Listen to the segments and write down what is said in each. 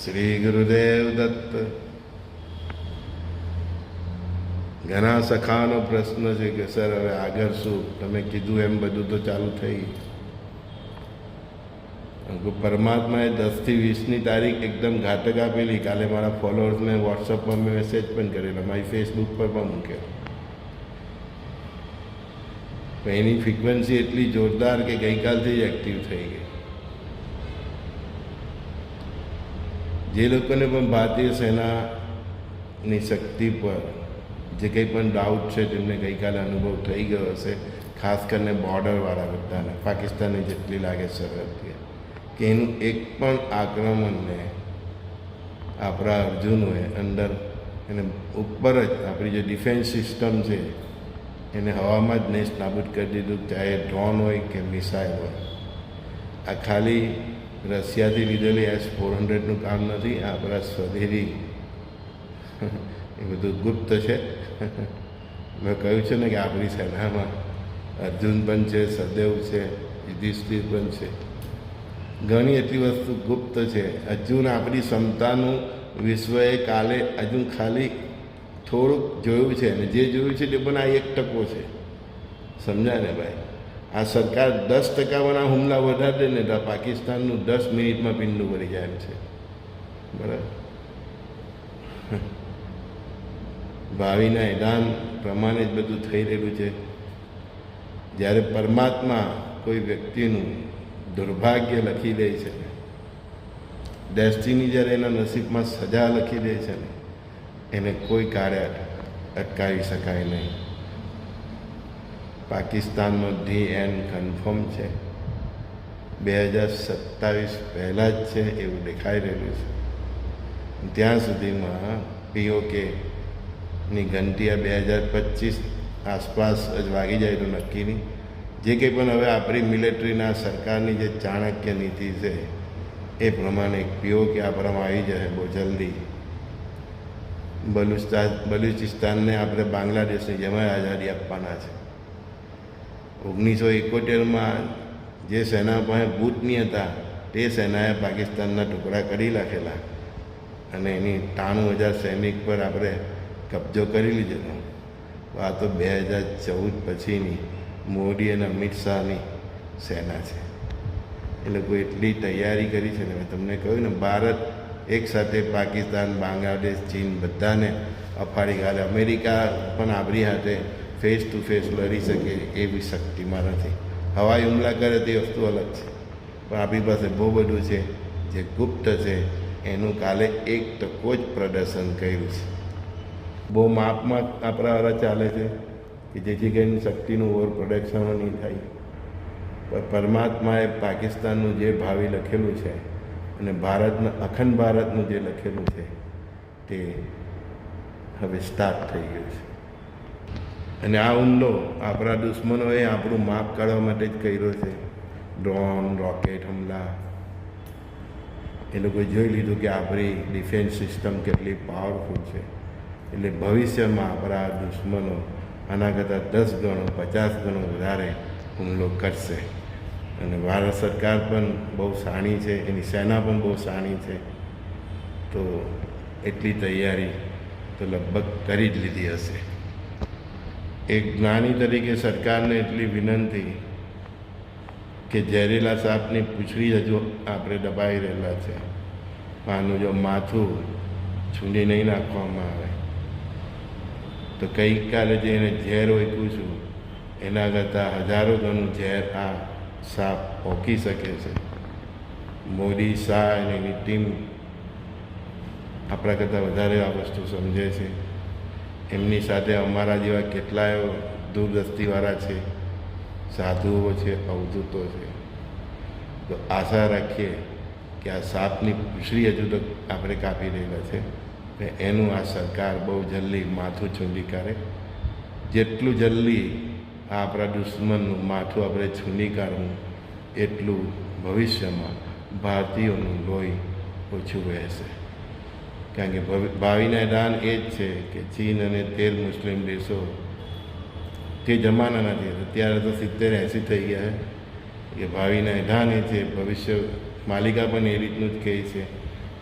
શ્રી ગુરુદેવ દત્ત. ઘણા સખાનો પ્રશ્ન છે કે સર હવે આગળ શું? તમે કીધું એમ બધું તો ચાલુ થઈ. પરમાત્માએ 10 થી 20ની તારીખ એકદમ ઘાતક આપેલી. કાલે મારા ફોલોઅર્સને વોટ્સઅપમાં મેં મેસેજ પણ કરેલો, મારી ફેસબુક પર પણ મૂકેલો. એની ફ્રિકવન્સી એટલી જોરદાર કે ગઈકાલથી જ એક્ટિવ થઈ ગઈ. જે લોકોને પણ ભારતીય સેનાની શક્તિ પર જે કંઈ પણ ડાઉટ છે તેમને ગઈકાલે અનુભવ થઈ ગયો હશે. ખાસ કરીને બોર્ડરવાળા બધાને, પાકિસ્તાનને જેટલી લાગે સરહદથી, કે એનું એક પણ આક્રમણને આપણા અર્જુનોએ અંદર એને ઉપર જ આપણી જે ડિફેન્સ સિસ્ટમ છે એને હવામાં જ નેસ્ત નાબૂદ કરી દીધું, ચાહે ડ્રોન હોય કે મિસાઇલ હોય. આ ખાલી રશિયાથી લીધેલી S-400નું કામ નથી. આ આપણા સ્વદેશી એ બધું ગુપ્ત છે. મેં કહ્યું છે ને કે આપણી સેનામાં અર્જુન પણ છે, સદેવ છે, યુધિષ્ઠિર પણ છે. ઘણી એટલી વસ્તુ ગુપ્ત છે. હજુ આપણી ક્ષમતાનું વિશ્વએ કાલે હજુ ખાલી થોડુંક જોયું છે, અને જે જોયું છે તે પણ આ 1% છે. સમજાય ને ભાઈ? આ સરકાર 10%ના હુમલા વધારે દે ને તો પાકિસ્તાનનું 10 મિનિટમાં પિંડું ભરી જાય એમ છે. બરાબર? ભાવિના એલાન પ્રમાણે જ બધું થઈ રહેલું છે. જ્યારે પરમાત્મા કોઈ વ્યક્તિનું દુર્ભાગ્ય લખી દે છે, ડેસ્ટિની જ્યારે એના નસીબમાં સજા લખી દે છે ને, એને કોઈ કાર્ય અટકાવી શકાય નહીં. પાકિસ્તાનનો DN કન્ફર્મ છે. 2027 પહેલાં જ છે એવું દેખાઈ રહેલું છે. ત્યાં સુધીમાં POKની ઘંટી આ 2025 આસપાસ જ વાગી જાય તો નક્કી નહીં. જે કંઈ પણ હવે આપણી મિલિટરીના સરકારની જે ચાણક્ય નીતિ છે એ પ્રમાણે POK આપણામાં આવી જાય બહુ જલ્દી. બલુચિસ્તાનને આપણે બાંગ્લાદેશની જેમ આઝાદી આપવાના છે. 1971માં જે સેના પાસે બૂટ નહીં હતા તે સેનાએ પાકિસ્તાનના ટુકડા કરી નાખેલા, અને એની 93,000 સૈનિક પર આપણે કબજો કરી લીધેલો. આ તો 2014 પછીની મોદી અને અમિત શાહની સેના છે. એ લોકો એટલી તૈયારી કરી છે ને, મેં તમને કહ્યું ને, ભારત એકસાથે પાકિસ્તાન, બાંગ્લાદેશ, ચીન બધાને અફાળી ગાલે. અમેરિકા પણ આપણી હાથે ફેસ ટુ ફેસ લડી શકે એવી શક્તિમાં નથી. હવાઈ હુમલા કરે તે વસ્તુ અલગ છે, પણ આપણી પાસે બહુ બધું છે જે ગુપ્ત છે. એનું કાલે 1% જ પ્રદર્શન કર્યું છે. બહુ માપમાં આપણાવાળા ચાલે છે કે જેથી કરીને શક્તિનું ઓવર પ્રોડક્શન નહીં થાય. પણ પરમાત્માએ પાકિસ્તાનનું જે ભાવિ લખેલું છે અને ભારતનું, અખંડ ભારતનું જે લખેલું છે તે હવે સ્ટાર્ટ થઈ ગયું છે. અને આ હુમલો આપણા દુશ્મનોએ આપણું માપ કાઢવા માટે જ કર્યો છે. ડ્રોન, રોકેટ હુમલા. એ લોકોએ જોઈ લીધું કે આપણી ડિફેન્સ સિસ્ટમ કેટલી પાવરફુલ છે. એટલે ભવિષ્યમાં આપણા દુશ્મનો આના કરતાં 10 ગણો, 50 ગણો વધારે હુમલો કરશે. અને ભારત સરકાર પણ બહુ શાણી છે, એની સેના પણ બહુ શાણી છે. તો એટલી તૈયારી તો લગભગ કરી જ લીધી હશે. એક જ્ઞાની તરીકે સરકારને એટલી વિનંતી કે ઝેરીલા સાપની પૂંછડી હજુ આપણે દબાઈ રહેલા છે. આનું જો માથું છૂંદી નહીં નાખવામાં આવે તો ગઈકાલે જે એને ઝેર ઓક્યું છું એના કરતાં હજારો ગણું ઝેર આ સાપ ઓકી શકે છે. મોદી, શાહ અને એની ટીમ આપણા કરતાં વધારે આ વસ્તુ સમજે છે. એમની સાથે અમારા જેવા કેટલાય દૂરદૃષ્ટિવાળા છે, સાધુઓ છે, અવધૂતો છે. તો આશા રાખીએ કે આ સાપની પૂંછડી હજુ તો આપણે કાપી રહેલા છે, ને એનું આ સરકાર બહુ જલ્દી માથું છૂંદી કાઢે. જેટલું જલ્દી આ આપણા દુશ્મનનું માથું આપણે છૂંદી કાઢવું એટલું ભવિષ્યમાં ભારતીયોનું લોહી ઓછું વહેશે. કારણ કે ભાવિના એલાન એ જ છે કે ચીન અને 13 મુસ્લિમ દેશો તે જમાના નથી, અત્યારે તો 70-80 થઈ ગયા કે ભાવિના એલાન એ છે. ભવિષ્ય માલિકા પણ એ રીતનું જ કહે છે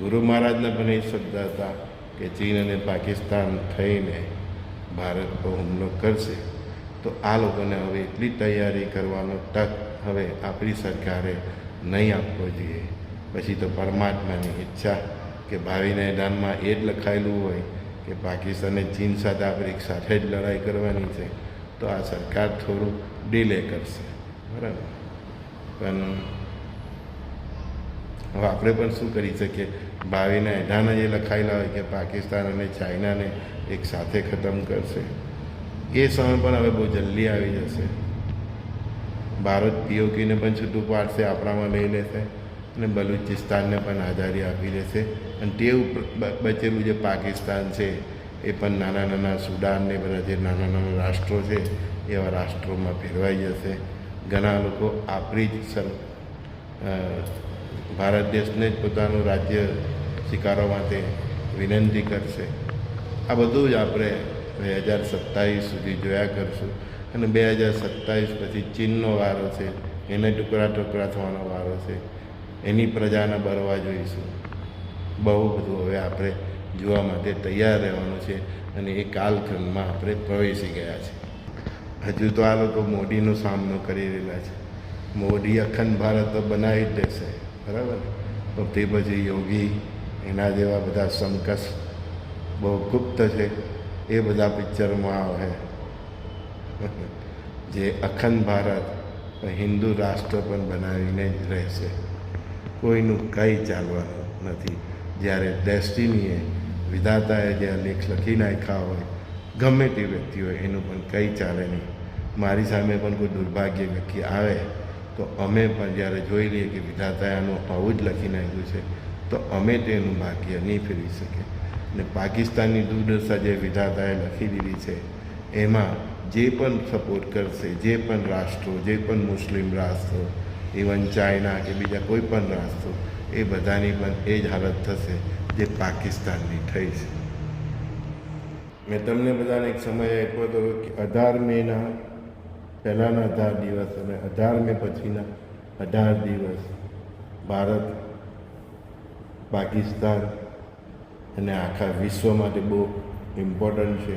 ગુરુ મહારાજના પણ એ શબ્દ હતા કે ચીન અને પાકિસ્તાન થઈને ભારત પર હુમલો કરશે તો આ લોકોને હવે એટલી તૈયારી કરવાનો તક હવે આપણી સરકારે નહીં આપવો જોઈએ. પછી તો પરમાત્માની ઈચ્છા કે ભાવિના દાનમાં એ જ લખાયેલું હોય કે પાકિસ્તાન અને ચીન સાથે આપણે એક સાથે જ લડાઈ કરવાની છે તો આ સરકાર થોડું ડિલે કરશે, બરાબર. પણ હવે આપણે પણ શું કરી શકીએ? ભાવિના એઢાના જે લખાયેલા હોય કે પાકિસ્તાન અને ચાઇનાને એક સાથે ખતમ કરશે, એ સમય પણ હવે બહુ જલ્દી આવી જશે. ભારત પીઓકેને પણ છૂટું પાડશે, આપણામાં લઈ લેશે અને બલુચિસ્તાનને પણ આઝાદી આપી દેશે. અને તે બચેલું જે પાકિસ્તાન છે એ પણ નાના નાના સુડાનને બધા જે નાના નાના રાષ્ટ્રો છે એવા રાષ્ટ્રોમાં ફેરવાઈ જશે. ઘણા લોકો આપણી જ ભારત દેશને જ પોતાનું રાજ્ય સ્વીકારવા માટે વિનંતી કરશે. આ બધું જ આપણે 2027 સુધી જોયા કરશું. અને 2027 પછી ચીનનો વારો છે, એને ટુકડા ટુકડા થવાનો વારો છે, એની પ્રજાને બળવા જોઈશું. બહુ બધું હવે આપણે જોવા માટે તૈયાર રહેવાનું છે અને એ કાલખંડમાં આપણે પ્રવેશી ગયા છે. હજુ તો આ લોકો મોદીનો સામનો કરી રહેલા છે. મોદી અખંડ ભારત તો બનાવી જ દેશે, બરાબર. તો તે પછી યોગી, એના જેવા બધા સંકસ બહુ ગુપ્ત છે, એ બધા પિક્ચરમાં આવે જે અખંડ ભારત હિન્દુ રાષ્ટ્ર પણ બનાવીને જ રહેશે. કોઈનું કંઈ ચાલવાનું નથી. જ્યારે ડેસ્ટિનીએ, વિધાતાએ જે લેખ લખી નાખ્યા હોય, ગમે તે વ્યક્તિ હોય, એનું પણ કંઈ ચાલે નહીં. મારી સામે પણ કોઈ દુર્ભાગ્ય વ્યક્તિ આવે તો અમે પણ જ્યારે જોઈ લઈએ કે વિધાતાએ આનું આવું જ લખી નાખ્યું છે તો અમે તેનું ભાગ્ય નહીં ફેરવી શકીએ. અને પાકિસ્તાનની દુર્દશા જે વિધાતાએ લખી દીધી છે એમાં જે પણ સપોર્ટ કરશે, જે પણ રાષ્ટ્રો, જે પણ મુસ્લિમ રાષ્ટ્રો, ઇવન ચાઇના કે બીજા કોઈ પણ રાષ્ટ્રો, એ બધાની પણ એ જ હાલત થશે જે પાકિસ્તાનની થઈ છે. મેં તમને બધાને એક સમય આપ્યો હતો કે 18 મેના પહેલાંના 18 દિવસ અને 18 મે પછીના 18 દિવસ ભારત, પાકિસ્તાન અને આખા વિશ્વ માટે બહુ ઇમ્પોર્ટન્ટ છે.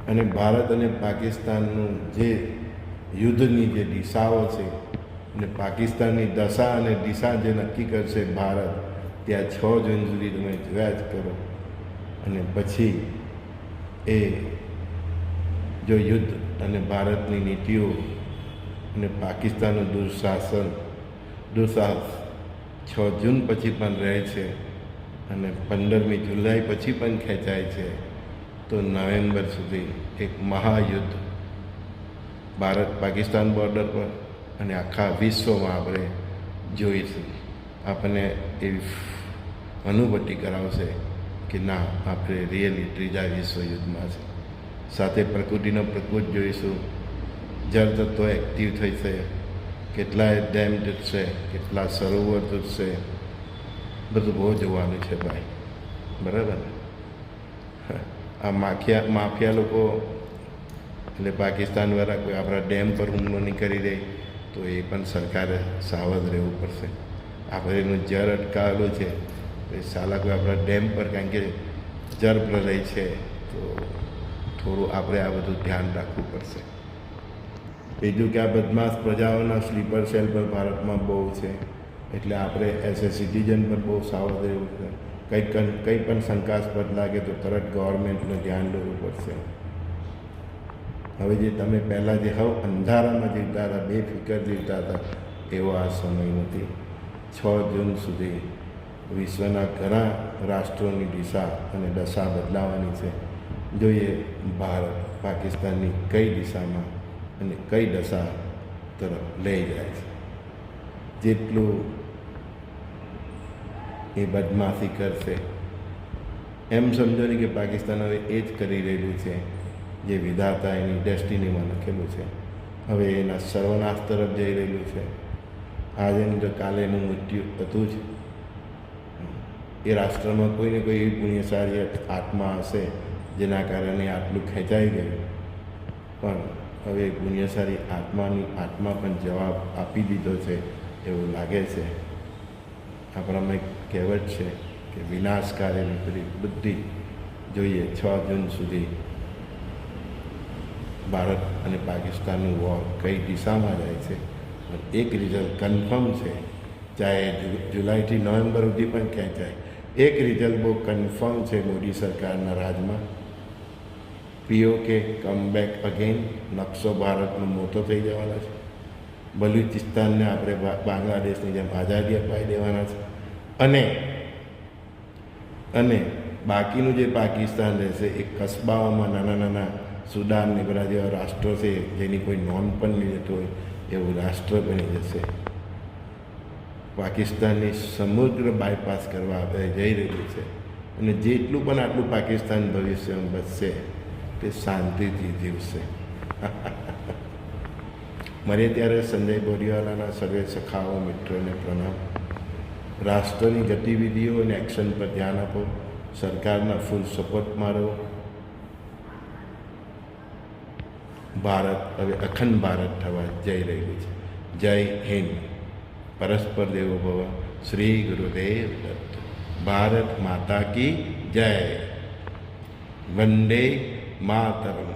અને ભારત અને પાકિસ્તાનનું જે યુદ્ધની જે દિશાઓ છે અને પાકિસ્તાનની દશા અને દિશા જે નક્કી કરશે ભારત, ત્યાં 6 જૂન સુધી તમે જોયા જ કરો. અને પછી એ જો યુદ્ધ અને ભારતની નીતિઓ અને પાકિસ્તાનનું દુઃસાહસ 6 જૂન પછી પણ રહે છે અને 15મી જુલાઈ પછી પણ ખેંચાય છે તો નવેમ્બર સુધી એક મહાયુદ્ધ ભારત પાકિસ્તાન બોર્ડર પર અને આખા વિશ્વમાં આપણે જોઈશું. આપણને એવી અનુભૂતિ કરાવશે કે ના, આપણે રિયલી ત્રીજા વિશ્વયુદ્ધમાં છે. સાથે પ્રકૃતિનો પ્રકૃતિ જોઈશું, જળતત્વો એક્ટિવ થશે, કેટલાય ડેમ તૂટશે, કેટલા સરોવર તૂટશે, બધું બહુ જોવાનું છે ભાઈ, બરાબર. આ માફિયા લોકો એટલે પાકિસ્તાનવાળા કોઈ આપણા ડેમ પર હુમલો નહીં કરી દે તો એ પણ સરકારે સાવધ રહેવું પડશે. આપણે એનું જળ અટકાવેલું છે તો એ સાલા કોઈ આપણા ડેમ પર, કારણ કે જળ પ્રલય છે તો થોડું આપણે આ બધું ધ્યાન રાખવું પડશે. બીજું કે આ બદમાશ પ્રજાઓના સ્લીપર સેલ પર ભારતમાં બહુ છે, એટલે આપણે એઝ એ સિટીઝન પર બહુ સાવધ રહેવું છે. કંઈ પણ શંકાસ્પદ લાગે તો તરત ગવર્મેન્ટનું ધ્યાન લેવું પડશે. હવે જે તમે પહેલાં જે અંધારામાં જીવતા હતા, બેફિકર જીવતા હતા, એવો આ સમય નથી. 6 જૂન સુધી વિશ્વના ઘણા રાષ્ટ્રોની દિશા અને દશા બદલાવાની છે. જોઈએ ભારત પાકિસ્તાનની કઈ દિશામાં અને કઈ દશા તરફ લઈ જાય છે. જેટલું એ બદમાશી કરશે એમ સમજો ને કે પાકિસ્તાન હવે એ જ કરી રહેલું છે જે વિધાતા એની ડેસ્ટિનીમાં લખેલું છે. હવે એના સર્વનાશ તરફ જઈ રહેલું છે. આજે નહીં તો કાલે એનું મૃત્યુ હતું જ. એ રાષ્ટ્રમાં કોઈને કોઈ એવી પુણ્યશાળી આત્મા હશે જેના કારણે આટલું ખેંચાઈ ગયું, પણ હવે પુણ્યશાળી આત્મા પણ જવાબ આપી દીધો છે એવું લાગે છે. આપણામાં એક કહેવત છે કે વિનાશકારી વિપરીત બુદ્ધિ. જોઈએ 6 જૂન સુધી ભારત અને પાકિસ્તાનનું વોર કઈ દિશામાં જાય છે. એક રિઝલ્ટ કન્ફર્મ છે, ચાહે જુલાઈથી નવેમ્બર સુધી પણ ક્યાંય જાય. એક રિઝલ્ટ બહુ કન્ફર્મ છે મોદી સરકારના રાજમાં. PoK comeback again. નકશો ભારતનો મોટો થઈ જવાનો છે. બલુચિસ્તાનને આપણે બાંગ્લાદેશની જેમ આઝાદી અપાવી દેવાના છે. અને બાકીનું જે પાકિસ્તાન રહેશે એ કસ્બાઓમાં નાના નાના સુદાન ને બધા જેવા રાષ્ટ્રો છે જેની કોઈ નોંધ પણ નહીં લેતો હોય એવું રાષ્ટ્ર બની જશે. પાકિસ્તાનની સમુદ્ર બાયપાસ કરવા આપણે જઈ રહ્યું છે. અને જેટલું પણ આટલું પાકિસ્તાન ભવિષ્યમાં બચશે તે શાંતિથી જીવશે. મરે ત્યારે સંજય બોરીવાલાના સર્વે સખાઓ મિત્રોને પ્રણામ. રાષ્ટ્રની ગતિવિધિઓ અને એક્શન પર ધ્યાન આપો. સરકારના ફૂલ સપોર્ટમાં રહો. ભારત હવે અખંડ ભારત થવા જઈ રહ્યું છે. જય હિન્દ. પરસ્પર દેવો ભવ. શ્રી ગુરુદેવ દત્ત. ભારત માતા કી જય. વંદે માતરમ.